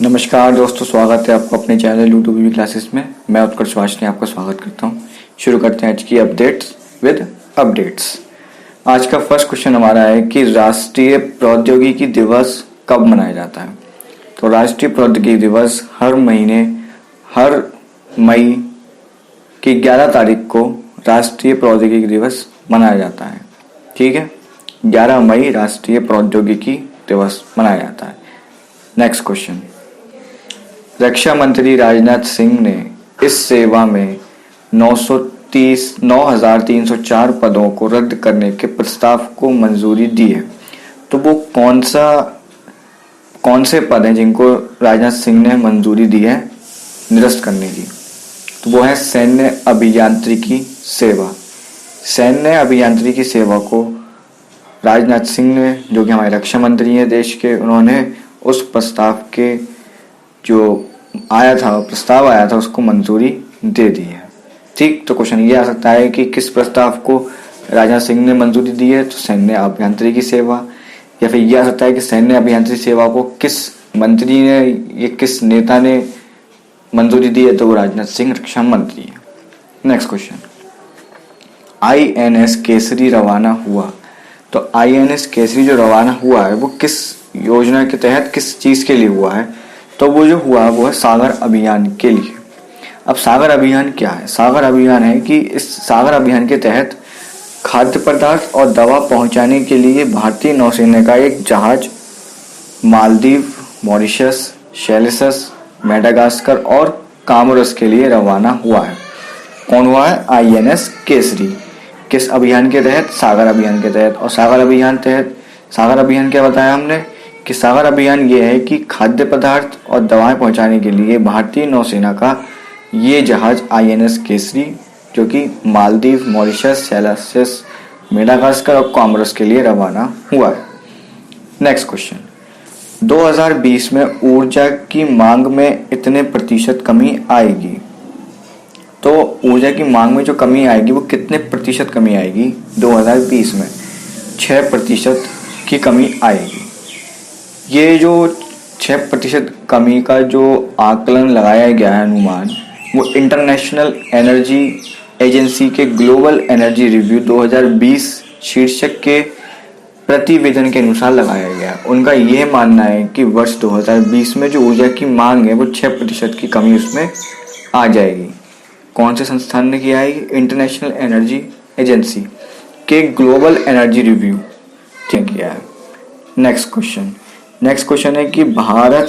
नमस्कार दोस्तों, स्वागत है आपको अपने चैनल यूट्यूब वी क्लासेस में। मैं उत्कर्ष वाशनी आपका स्वागत करता हूं। शुरू करते हैं आज की अपडेट्स विद अपडेट्स। आज का फर्स्ट क्वेश्चन हमारा है कि राष्ट्रीय प्रौद्योगिकी दिवस कब मनाया जाता है। तो राष्ट्रीय प्रौद्योगिकी दिवस हर मई की 11 तारीख को राष्ट्रीय प्रौद्योगिकी दिवस मनाया जाता है। ठीक है, 11 मई राष्ट्रीय प्रौद्योगिकी दिवस मनाया जाता है। नेक्स्ट क्वेश्चन, रक्षा मंत्री राजनाथ सिंह ने इस सेवा में 9,304 पदों को रद्द करने के प्रस्ताव को मंजूरी दी है। तो वो कौन से पद हैं जिनको राजनाथ सिंह ने मंजूरी दी है निरस्त करने की। तो वो है सैन्य अभियांत्रिकी सेवा। सैन्य अभियांत्रिकी सेवा को राजनाथ सिंह ने, जो कि हमारे रक्षा मंत्री हैं देश के, उन्होंने उस प्रस्ताव के जो प्रस्ताव आया था उसको मंजूरी दे दी है। ठीक, तो क्वेश्चन ये आ सकता है कि किस प्रस्ताव को राजनाथ सिंह ने मंजूरी दी है। तो सैन्य अभियांत्रिकी सेवा, या फिर यह आ सकता है कि सैन्य अभियांत्रिकी सेवा को किस मंत्री ने या किस नेता ने मंजूरी दी है। तो वो राजनाथ सिंह रक्षा मंत्री है। नेक्स्ट क्वेश्चन, INS केसरी रवाना हुआ। तो INS केसरी जो रवाना हुआ है वो किस योजना के तहत, किस चीज के लिए हुआ है। तो वो जो हुआ वो है सागर अभियान के लिए। अब सागर अभियान क्या है? सागर अभियान है कि इस सागर अभियान के तहत खाद्य पदार्थ और दवा पहुंचाने के लिए भारतीय नौसेना का एक जहाज मालदीव, मॉरिशस, शेलिसस, मेडागास्कर और कामोरस के लिए रवाना हुआ है। कौन हुआ है? INS केसरी। किस अभियान के तहत? सागर अभियान के तहत। और सागर अभियान क्या बताया हमने कि सागर अभियान ये है कि खाद्य पदार्थ और दवाएं पहुंचाने के लिए भारतीय नौसेना का ये जहाज INS केसरी, जो कि मालदीव, मॉरिशस, शेलिसस, मेडागास्कर और कामोरस के लिए रवाना हुआ है। नेक्स्ट क्वेश्चन, 2020 में ऊर्जा की मांग में इतने प्रतिशत कमी आएगी। तो ऊर्जा की मांग में जो कमी आएगी वो कितने प्रतिशत कमी आएगी? 2020 में 6% की कमी आएगी। ये जो 6% कमी का जो आकलन लगाया गया है, अनुमान, वो इंटरनेशनल एनर्जी एजेंसी के ग्लोबल एनर्जी रिव्यू 2020 शीर्षक के प्रतिवेदन के अनुसार लगाया गया। उनका यह मानना है कि वर्ष 2020 में जो ऊर्जा की मांग है वो 6% की कमी उसमें आ जाएगी। कौन से संस्थान ने किया है? इंटरनेशनल एनर्जी एजेंसी के ग्लोबल एनर्जी रिव्यू किया है। नेक्स्ट क्वेश्चन है कि भारत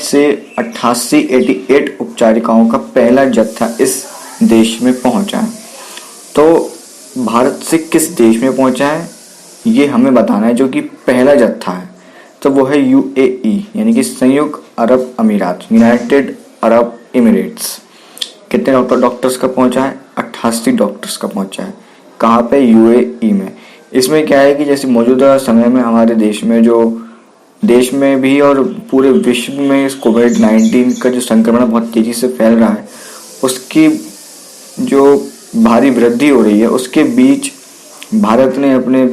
से 88 उपचारिकाओं का पहला जत्था इस देश में पहुंचा है। तो भारत से किस देश में पहुंचा है ये हमें बताना है, जो कि पहला जत्था है। तो वो है UAE, यानी कि संयुक्त अरब अमीरात, यूनाइटेड अरब एमिरेट्स। कितने डॉक्टर्स का पहुंचा है? 88 डॉक्टर्स का पहुंचा है। कहाँ पे? UAE में। इसमें क्या है कि जैसे मौजूदा समय में हमारे देश में भी और पूरे विश्व में इस कोविड-19 का जो संक्रमण बहुत तेजी से फैल रहा है, उसकी जो भारी वृद्धि हो रही है, उसके बीच भारत ने अपने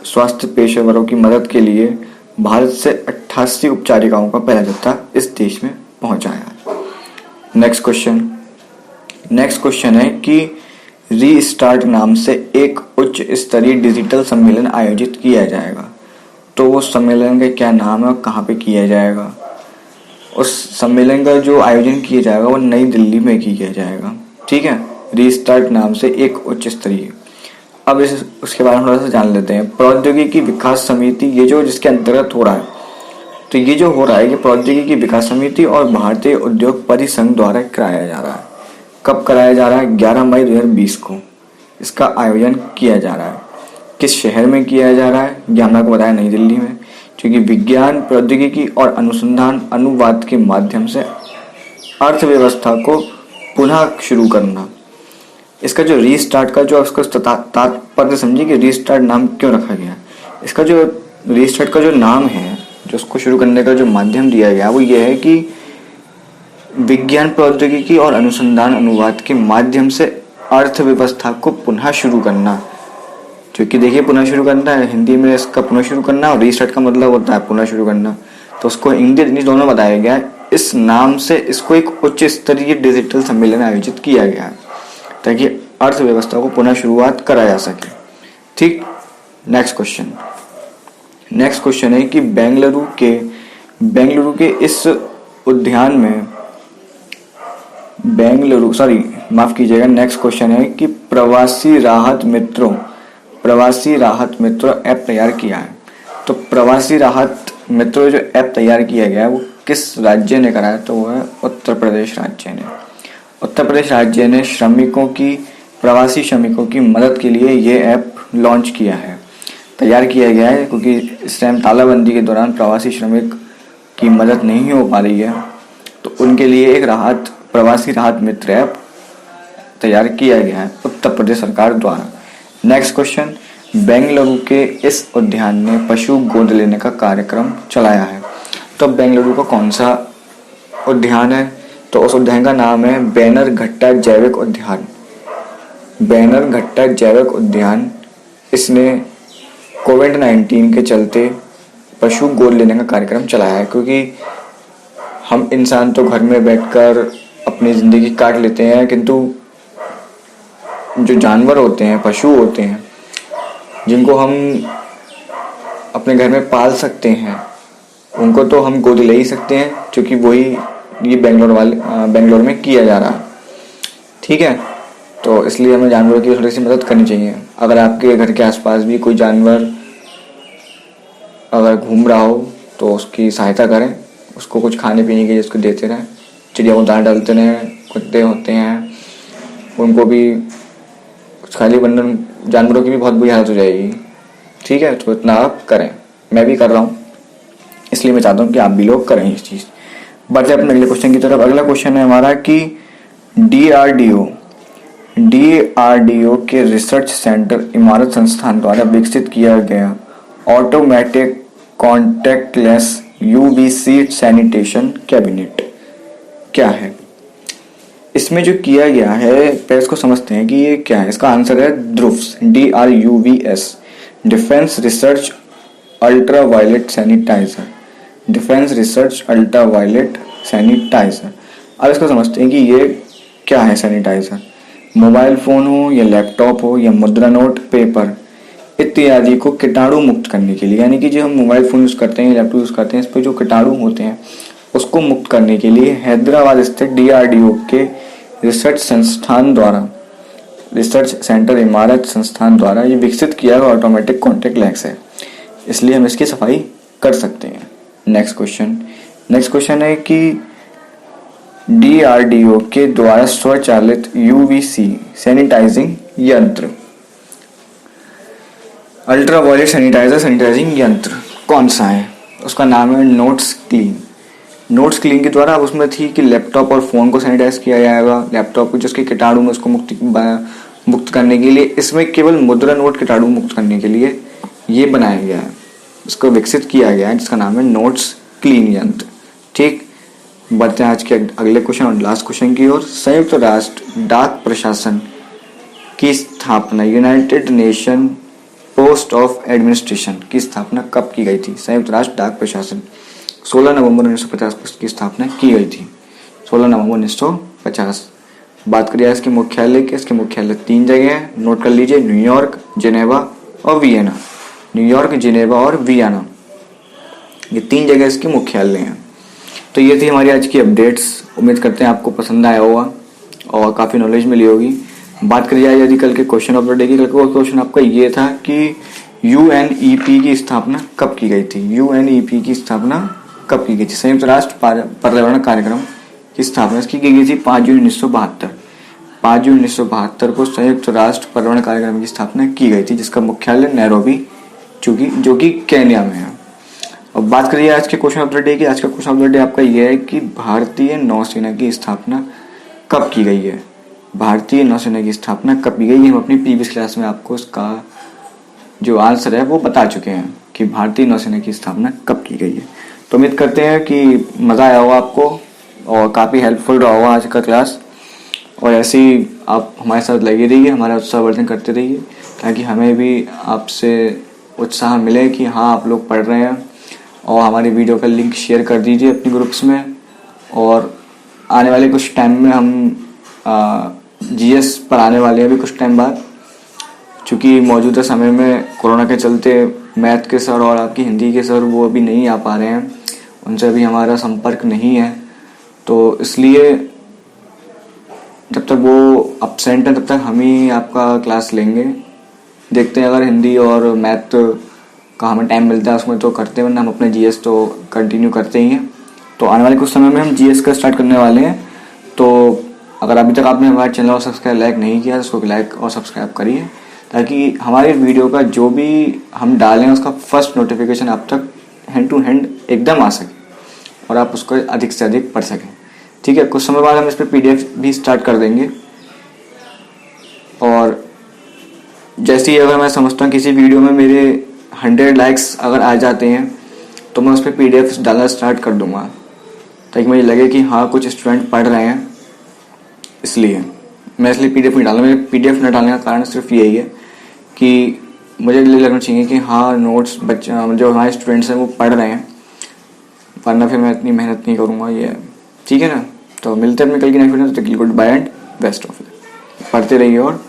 स्वास्थ्य पेशेवरों की मदद के लिए भारत से 88 उपचारिकाओं का पहला जत्था इस देश में पहुंचाया। नेक्स्ट क्वेश्चन है कि रीस्टार्ट नाम से एक उच्च स्तरीय डिजिटल सम्मेलन आयोजित किया जाएगा। तो वो सम्मेलन का क्या नाम है और कहाँ पे किया जाएगा? उस सम्मेलन का जो आयोजन किया जाएगा वो नई दिल्ली में किया जाएगा। ठीक है, रीस्टार्ट नाम से एक उच्च स्तरीय। अब उसके बारे में थोड़ा सा जान लेते हैं। प्रौद्योगिकी विकास समिति, ये जो जिसके अंतर्गत हो रहा है, तो ये जो हो रहा है कि प्रौद्योगिकी विकास समिति और भारतीय उद्योग परिसंघ द्वारा कराया जा रहा है। कब कराया जा रहा है? 11 मई 2020 को इसका आयोजन किया जा रहा है। किस शहर में किया जा रहा है? ये हमने आपको बताया, नई दिल्ली में। क्योंकि विज्ञान, प्रौद्योगिकी और अनुसंधान अनुवाद के माध्यम से अर्थव्यवस्था को पुनः शुरू करना। इसका जो रीस्टार्ट का जो उसका तात्पर्य समझिए कि रीस्टार्ट नाम क्यों रखा गया। इसका जो रीस्टार्ट का जो नाम है, जो उसको शुरू करने का जो माध्यम दिया गया, वो ये है कि विज्ञान, प्रौद्योगिकी और अनुसंधान अनुवाद के माध्यम से अर्थव्यवस्था को पुनः शुरू करना। क्योंकि देखिए, पुनः शुरू करना है, हिंदी में इसका पुनः शुरू करना, और रीस्टार्ट का मतलब होता है पुनः शुरू करना। तो उसको इंग्लिश इंग्लिश दोनों बताया गया है। इस नाम से इसको एक उच्च स्तरीय डिजिटल सम्मेलन आयोजित किया गया है ताकि अर्थव्यवस्था को पुनः शुरुआत करा जा सके। ठीक, नेक्स्ट क्वेश्चन है कि बेंगलुरु के इस उद्यान में नेक्स्ट क्वेश्चन है कि प्रवासी राहत मित्रों ऐप तैयार किया है। तो प्रवासी राहत मित्रों जो ऐप तैयार किया गया है वो किस राज्य ने कराया? तो वो है उत्तर प्रदेश राज्य ने। उत्तर प्रदेश राज्य ने प्रवासी श्रमिकों की मदद के लिए ये ऐप लॉन्च किया है, तैयार किया गया है, क्योंकि इस टाइम तालाबंदी के दौरान प्रवासी श्रमिक की मदद नहीं हो पा रही है, तो उनके लिए एक प्रवासी राहत मित्र ऐप तैयार किया गया है उत्तर प्रदेश सरकार द्वारा। नेक्स्ट क्वेश्चन, बेंगलुरु के इस उद्यान ने पशु गोद लेने का कार्यक्रम चलाया है। तो बेंगलुरु का कौन सा उद्यान है? तो उस उद्यान का नाम है बैनरघट्टा जैविक उद्यान। इसने कोविड-19 के चलते पशु गोद लेने का कार्यक्रम चलाया है, क्योंकि हम इंसान तो घर में बैठकर अपनी ज़िंदगी काट लेते हैं, किंतु जो जानवर होते हैं, पशु होते हैं, जिनको हम अपने घर में पाल सकते हैं, उनको तो हम गोद ले ही सकते हैं, क्योंकि वही ये बेंगलोर में किया जा रहा है। ठीक है, तो इसलिए हमें जानवरों की थोड़ी सी मदद करनी चाहिए। अगर आपके घर के आसपास भी कोई जानवर अगर घूम रहा हो तो उसकी सहायता करें, उसको कुछ खाने पीने के लिए उसको देते रहें। चिड़िया को दाना डालते रहें, कुत्ते होते हैं उनको भी खाली, वरना जानवरों की भी बहुत बुरी हालत हो जाएगी। ठीक है, तो इतना आप करें, मैं भी कर रहा हूँ, इसलिए मैं चाहता हूँ कि आप भी लोग करें इस चीज़। बढ़ते अपने अगले क्वेश्चन की तरफ। अगला क्वेश्चन है हमारा कि DRDO के रिसर्च सेंटर इमारत संस्थान द्वारा विकसित किया गया automatic contactless UVC sanitation cabinet क्या है? इसमें जो किया गया है, पहले इसको समझते हैं कि ये क्या है। इसका आंसर है DRUVS, DRUVS, defence research ultraviolet sanitiser. अब इसको समझते हैं कि ये क्या है सैनिटाइजर। मोबाइल फ़ोन हो या लैपटॉप हो या मुद्रा नोट, पेपर इत्यादि को कीटाणु मुक्त करने के लिए, यानी कि जो हम मोबाइल फ़ोन यूज़ करते हैं, लैपटॉप यूज़ करते हैं, इस पर जो कीटाणु होते हैं उसको मुक्त करने के लिए हैदराबाद स्थित DRDO के रिसर्च सेंटर इमारत संस्थान द्वारा ये विकसित किया हुआ ऑटोमेटिक कॉन्टैक्टलेस है, इसलिए हम इसकी सफाई कर सकते हैं। नेक्स्ट क्वेश्चन है कि DRDO के द्वारा स्वचालित UVC सैनिटाइजिंग यंत्र, अल्ट्रावायलेट सैनिटाइजिंग यंत्र कौन सा है? उसका नाम है नोट्स क्लीन के द्वारा। अब उसमें थी कि लैपटॉप और फ़ोन को सैनिटाइज किया जाएगा, लैपटॉप को जिसके कीटाणु में उसको मुक्त करने के लिए। इसमें केवल मुद्रा नोट कीटाणु मुक्त करने के लिए ये बनाया गया है, इसको विकसित किया गया है, जिसका नाम है नोट्स क्लीन यंत्र। ठीक, बढ़ते हैं आज के अगले क्वेश्चन और लास्ट क्वेश्चन की ओर। संयुक्त राष्ट्र डाक प्रशासन की स्थापना, United nation post of administration की स्थापना कब की गई थी? संयुक्त राष्ट्र डाक प्रशासन 16 नवंबर 1950 को इसकी स्थापना की गई थी, 16 नवंबर 1950। बात करिए इसके मुख्यालय की। इसके मुख्यालय 3 जगह है, नोट कर लीजिए, न्यूयॉर्क, जिनेवा और वियना। ये 3 जगह इसके मुख्यालय हैं। तो ये थी हमारी आज की अपडेट्स। उम्मीद करते हैं आपको पसंद आया होगा और काफ़ी नॉलेज मिली होगी। बात करी जाए यदि कल के क्वेश्चन ऑफ द डे की, कल का क्वेश्चन आपका ये था कि UNEP की स्थापना कब की गई थी? UNEP की स्थापना कब की गई थी? संयुक्त राष्ट्र पर्यावरण कार्यक्रम की स्थापना इसकी की गई थी 5 जून 1972। 5 जून 1972 को संयुक्त राष्ट्र पर्यावरण कार्यक्रम की स्थापना की गई थी, जिसका मुख्यालय नैरोबी जो कि केन्या में है। अब बात करिए आज के क्वेश्चन ऑफ द डे की। आज का क्वेश्चन ऑफ द डे आपका यह है कि भारतीय नौसेना की स्थापना कब की गई है? भारतीय नौसेना की स्थापना कब की गई? हम अपनी प्रीवियस क्लास में आपको इसका जो आंसर है वो बता चुके हैं कि भारतीय नौसेना की स्थापना कब की गई है। तो उम्मीद करते हैं कि मज़ा आया होगा आपको और काफ़ी हेल्पफुल रहा होगा आज का क्लास। और ऐसे ही आप हमारे साथ लगे रहिए, हमारा उत्साहवर्धन करते रहिए, ताकि हमें भी आपसे उत्साह मिले कि हाँ आप लोग पढ़ रहे हैं और हमारी वीडियो का लिंक शेयर कर दीजिए अपने ग्रुप्स में। और आने वाले कुछ टाइम में हम जीएस पर आने वाले हैं अभी कुछ टाइम बाद, क्योंकि मौजूदा समय में कोरोना के चलते मैथ के सर और आपकी हिंदी के सर वो अभी नहीं आ पा रहे हैं, उनसे अभी हमारा संपर्क नहीं है। तो इसलिए जब तक वो अपसेंट हैं तब तक हम ही आपका क्लास लेंगे। देखते हैं अगर हिंदी और मैथ का हमें टाइम मिलता है उसमें तो करते हैं, वरना हम अपने जीएस तो कंटिन्यू करते ही हैं। तो आने वाले कुछ समय में हम जीएस का स्टार्ट करने वाले हैं। तो अगर अभी तक आपने हमारे चैनल को सब्सक्राइब लाइक नहीं किया तो उसको लाइक और सब्सक्राइब करिए, ताकि हमारे वीडियो का जो भी हम डालें उसका फर्स्ट नोटिफिकेशन आप तक हैंड टू हैंड एकदम आ सके और आप उसको अधिक से अधिक पढ़ सकें। ठीक है, कुछ समय बाद हम इस पर पीडीएफ भी स्टार्ट कर देंगे। और जैसे ही अगर मैं समझता हूँ किसी वीडियो में मेरे 100 लाइक्स अगर आ जाते हैं तो मैं उस पर पीडीएफ डालना स्टार्ट कर दूंगा, ताकि मुझे लगे कि हाँ कुछ स्टूडेंट पढ़ रहे हैं। इसलिए मैं पीडीएफ नहीं डालूँ। मेरे पीडीएफ न डालने का कारण सिर्फ यही है कि मुझे लगना चाहिए कि हाँ नोट्स बच्चे जो हमारे स्टूडेंट्स हैं वो पढ़ रहे हैं, वरना फिर मैं इतनी मेहनत नहीं करूँगा। ये ठीक है ना। तो मिलते हैं अपने कल की नेक्स्ट वीडियो में। Good bye and best of luck. पढ़ते रहिए और